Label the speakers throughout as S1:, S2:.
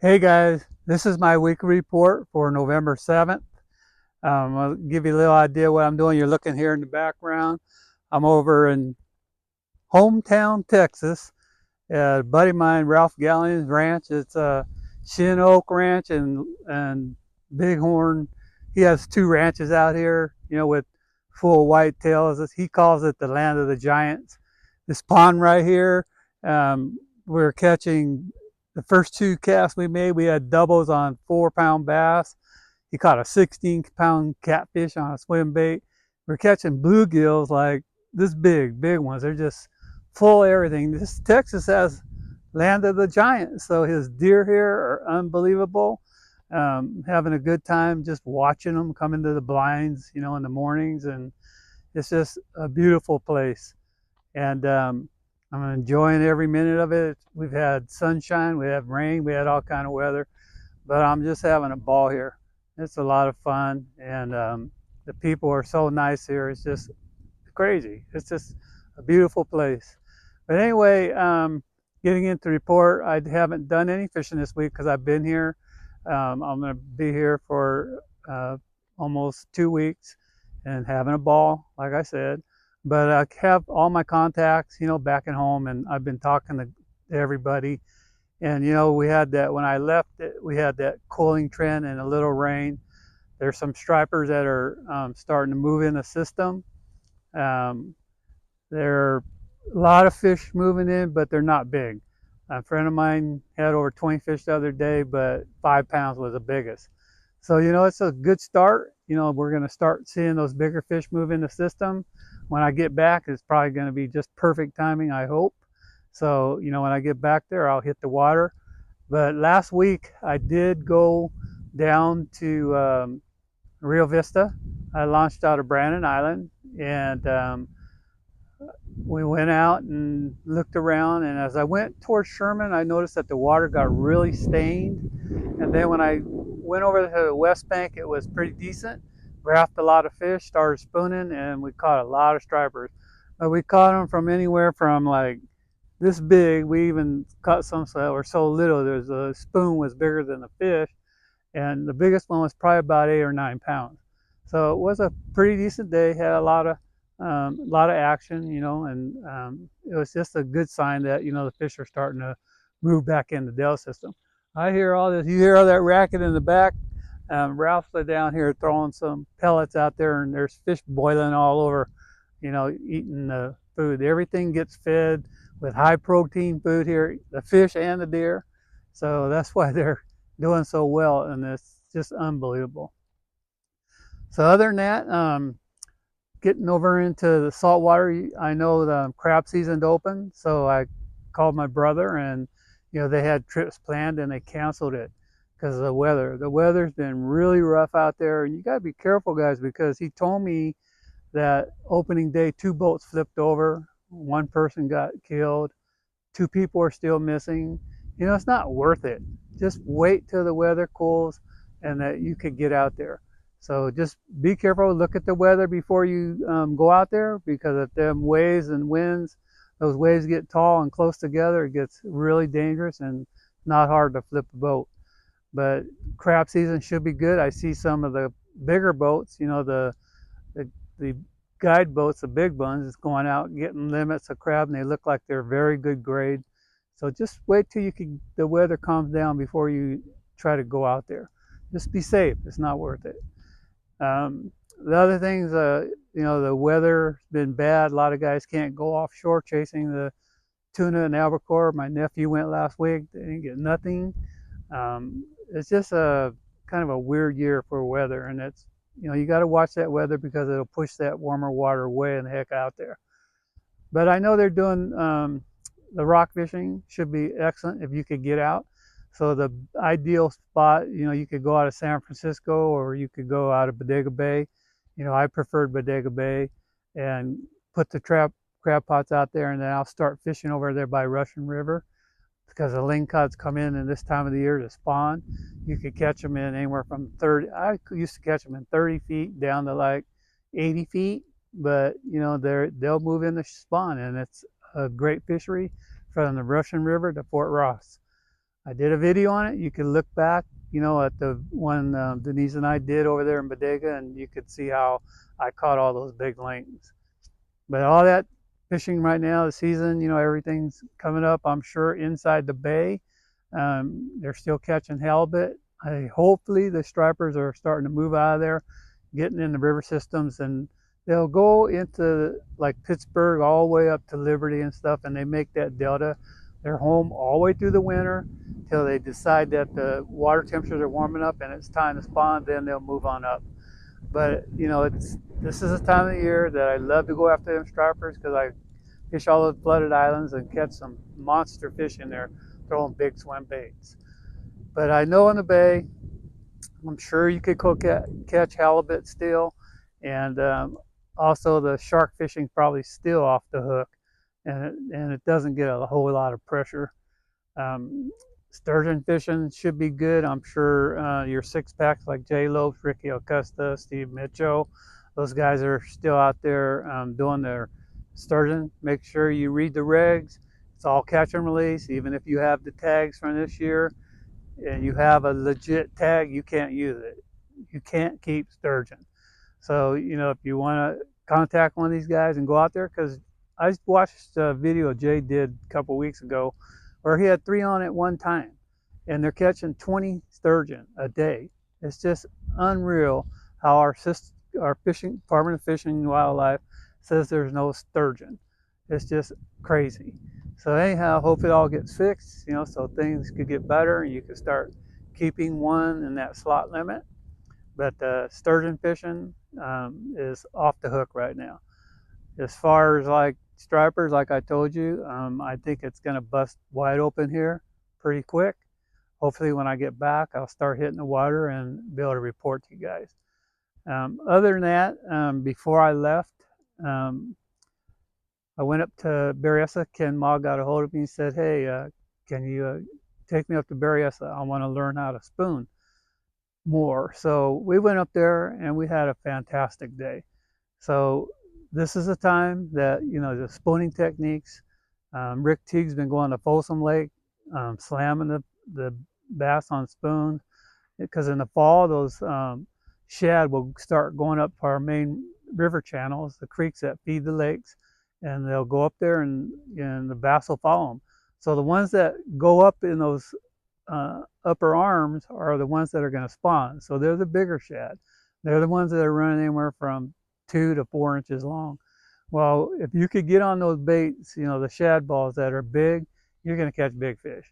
S1: Hey guys, this is my weekly report for November 7th. I'll give you a little idea what I'm doing. You're looking here in the background. I'm over in hometown Texas at a buddy of mine, Ralph Gallian's ranch. It's a Shin Oak Ranch and Bighorn. He has two ranches out here, with full whitetails. He calls it the land of the giants. This pond right here, we're catching the first two casts we made. We had doubles on 4 pound bass. He caught a 16-pound catfish on a swim bait. We're catching bluegills like this big ones. They're just full of everything. This Texas has land of the giants, so his deer here are unbelievable. Having a good time just watching them come into the blinds, in the mornings, and it's just a beautiful place. And I'm enjoying every minute of it. We've had sunshine, we have rain, we had all kind of weather, but I'm just having a ball here. It's a lot of fun, and the people are so nice here. It's just crazy. It's just a beautiful place. But anyway, getting into the report, I haven't done any fishing this week because I've been here. I'm going to be here for almost 2 weeks and having a ball, like I said. But I have all my contacts, back at home, and I've been talking to everybody. And we had that when I left. We had that cooling trend and a little rain. There's some stripers that are starting to move in the system. Um, there are a lot of fish moving in, but they're not big. A friend of mine had over 20 fish the other day, but 5 pounds was the biggest. So, it's a good start. We're going to start seeing those bigger fish move in the system. When I get back, it's probably going to be just perfect timing, I hope. So, when I get back there, I'll hit the water. But last week, I did go down to Rio Vista. I launched out of Brandon Island, and we went out and looked around. And as I went towards Sherman, I noticed that the water got really stained. And then when I went over to the West Bank, it was pretty decent. Graphed a lot of fish, started spooning, and we caught a lot of stripers. But we caught them from anywhere from like this big. We even caught some that were so little. There's a spoon was bigger than the fish, and the biggest one was probably about 8 or 9 pounds. So it was a pretty decent day. Had a lot of action, and it was just a good sign that the fish are starting to move back in the Dell system. I hear all this. You hear all that racket in the back. Ralph's down here throwing some pellets out there, and there's fish boiling all over, eating the food. Everything gets fed with high protein food here, the fish and the deer. So that's why they're doing so well, and it's just unbelievable. So other than that, getting over into the saltwater, I know the crab season's open, so I called my brother, and they had trips planned and they canceled it because of the weather. The weather's been really rough out there, and you got to be careful, guys, because he told me that opening day 2 boats flipped over, one person got killed, 2 people are still missing. It's not worth it. Just wait till the weather cools and that you could get out there. So just be careful. Look at the weather before you go out there, because if them waves and winds, those waves get tall and close together, it gets really dangerous and not hard to flip a boat. But crab season should be good. I see some of the bigger boats, the guide boats, the big ones, is going out getting limits of crab, and they look like they're very good grade. So just wait till the weather calms down before you try to go out there. Just be safe. It's not worth it. The other things, the weather's been bad. A lot of guys can't go offshore chasing the tuna and albacore. My nephew went last week. They didn't get nothing. It's just a kind of a weird year for weather, and it's you got to watch that weather because it'll push that warmer water way in the heck out there. But I know they're doing the rock fishing should be excellent if you could get out. So the ideal spot, you could go out of San Francisco or you could go out of Bodega Bay. I preferred Bodega Bay, and put the crab pots out there, and then I'll start fishing over there by Russian River because the lingcods come in this time of the year to spawn. You could catch them in anywhere from 30. I used to catch them in 30 feet down to like 80 feet, but they'll move in to spawn, and it's a great fishery from the Russian River to Fort Ross. I did a video on it. You can look back, at the one Denise and I did over there in Bodega, and you could see how I caught all those big lings. But all that fishing right now, the season, everything's coming up, I'm sure, inside the bay. They're still catching halibut. Hopefully the stripers are starting to move out of there, getting in the river systems, and they'll go into like Pittsburgh all the way up to Liberty and stuff, and they make that delta. They're home all the way through the winter till they decide that the water temperatures are warming up and it's time to spawn. Then they'll move on up. But this is a time of the year that I love to go after them stripers because I fish all those flooded islands and catch some monster fish in there, throwing big swim baits. But I know in the bay, I'm sure you could catch halibut still, and also the shark fishing probably still off the hook, and it doesn't get a whole lot of pressure. Um, Sturgeon fishing should be good. I'm sure your six packs like Jay Lopes, Ricky Acosta, Steve Mitchell, those guys are still out there doing their sturgeon. Make sure you read the regs. It's all catch and release. Even if you have the tags from this year and you have a legit tag, you can't use it. You can't keep sturgeon. So, if you want to contact one of these guys and go out there, because I watched a video Jay did a couple weeks ago where he had 3 on at one time, and they're catching 20 sturgeon a day. It's just unreal how our fishing Department of Fishing and Wildlife says there's no sturgeon. It's just crazy. So anyhow, hope it all gets fixed, so things could get better and you could start keeping one in that slot limit. But sturgeon fishing is off the hook right now. As far as like stripers, like I told you, I think it's going to bust wide open here pretty quick. Hopefully when I get back, I'll start hitting the water and be able to report to you guys. Other than that, before I left, I went up to Berryessa. Ken Ma got a hold of me and said, hey, can you take me up to Berryessa? I want to learn how to spoon more. So we went up there and we had a fantastic day. So this is a time that, the spooning techniques. Rick Teague's been going to Folsom Lake, slamming the bass on spoons, because in the fall, those shad will start going up our main river channels, the creeks that feed the lakes, and they'll go up there and the bass will follow them. So the ones that go up in those upper arms are the ones that are going to spawn. So they're the bigger shad. They're the ones that are running anywhere from 2 to 4 inches long. Well, if you could get on those baits, the shad balls that are big, you're going to catch big fish.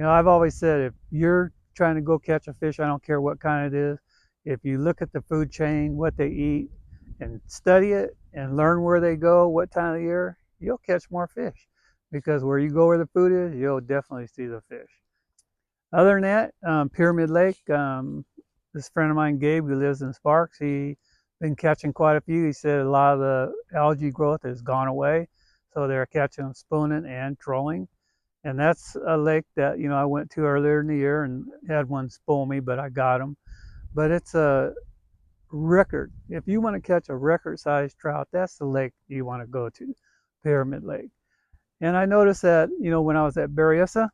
S1: I've always said, if you're trying to go catch a fish, I don't care what kind it is, if you look at the food chain, what they eat, and study it and learn where they go, what time of the year, you'll catch more fish. Because where you go where the food is, you'll definitely see the fish. Other than that, Pyramid Lake, this friend of mine, Gabe, who lives in Sparks, he been catching quite a few. He said a lot of the algae growth has gone away, so they're catching them spooning and trolling. And that's a lake that I went to earlier in the year and had one spool me, but I got him. But it's a record. If you want to catch a record-sized trout, that's the lake you want to go to, Pyramid Lake. And I noticed that when I was at Berryessa,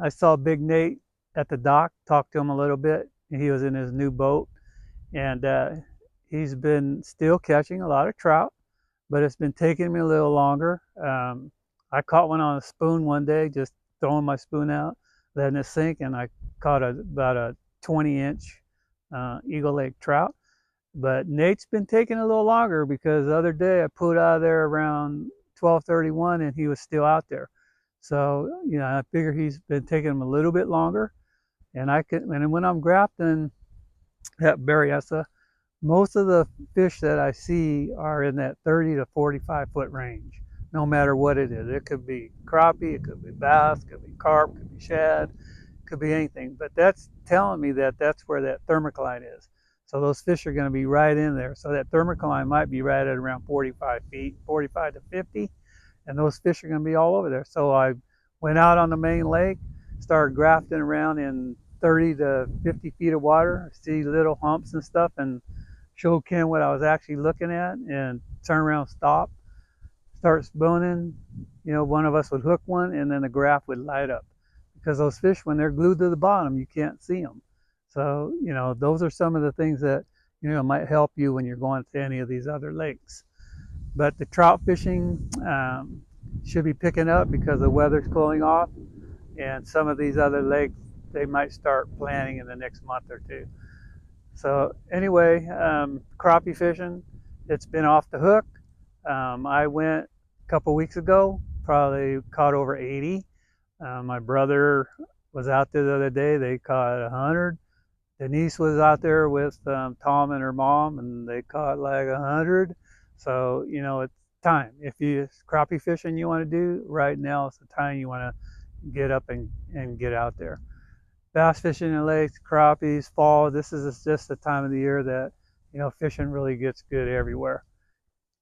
S1: I saw Big Nate at the dock, talked to him a little bit. He was in his new boat, and he's been still catching a lot of trout, but it's been taking me a little longer. I caught one on a spoon one day, just throwing my spoon out, letting it sink, and I caught about a 20-inch Eagle Lake trout. But Nate's been taking a little longer because the other day I pulled out of there around 12:31 and he was still out there. So, I figure he's been taking him a little bit longer. And when I'm grafting at Berryessa, most of the fish that I see are in that 30 to 45 foot range, no matter what it is. It could be crappie, it could be bass, it could be carp, it could be shad, it could be anything. But that's telling me that that's where that thermocline is. So those fish are going to be right in there. So that thermocline might be right at around 45 feet, 45 to 50, and those fish are going to be all over there. So I went out on the main lake, started grafting around in 30 to 50 feet of water, see little humps and stuff, and showed Ken what I was actually looking at, and turn around, stop, start spooning. One of us would hook one, and then the graph would light up because those fish, when they're glued to the bottom, you can't see them. So, those are some of the things that, might help you when you're going to any of these other lakes. But the trout fishing should be picking up because the weather's cooling off, and some of these other lakes, they might start planting in the next month or two. So anyway, crappie fishing, it's been off the hook. I went a couple weeks ago, probably caught over 80. My brother was out there the other day. They caught 100. Denise was out there with Tom and her mom, and they caught like 100. So, it's time. If you crappie fishing you want to do, right now it's the time you want to get up and get out there. Bass fishing in lakes, crappies, fall, this is just the time of the year that, fishing really gets good everywhere.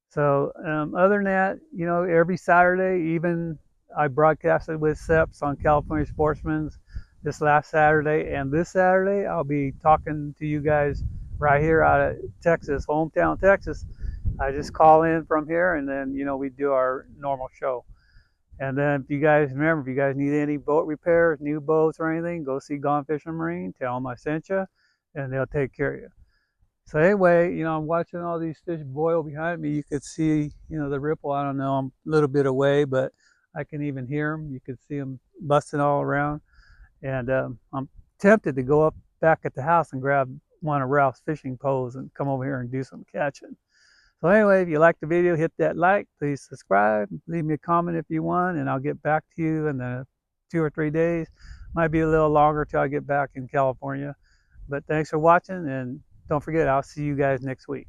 S1: So other than that, every Saturday, even I broadcasted with Seps on California Sportsman's this last Saturday, and this Saturday I'll be talking to you guys right here out of Texas, hometown Texas. I just call in from here, and then we do our normal show. And then if you guys need any boat repairs, new boats or anything, go see Gone Fishing Marine. Tell them I sent you, and they'll take care of you. So anyway, I'm watching all these fish boil behind me. You could see, the ripple. I don't know, I'm a little bit away, but I can even hear them. You could see them busting all around. And I'm tempted to go up back at the house and grab one of Ralph's fishing poles and come over here and do some catching. So anyway, if you like the video, hit that like, please subscribe, leave me a comment if you want, and I'll get back to you in the 2 or 3 days. Might be a little longer till I get back in California. But thanks for watching, and don't forget, I'll see you guys next week.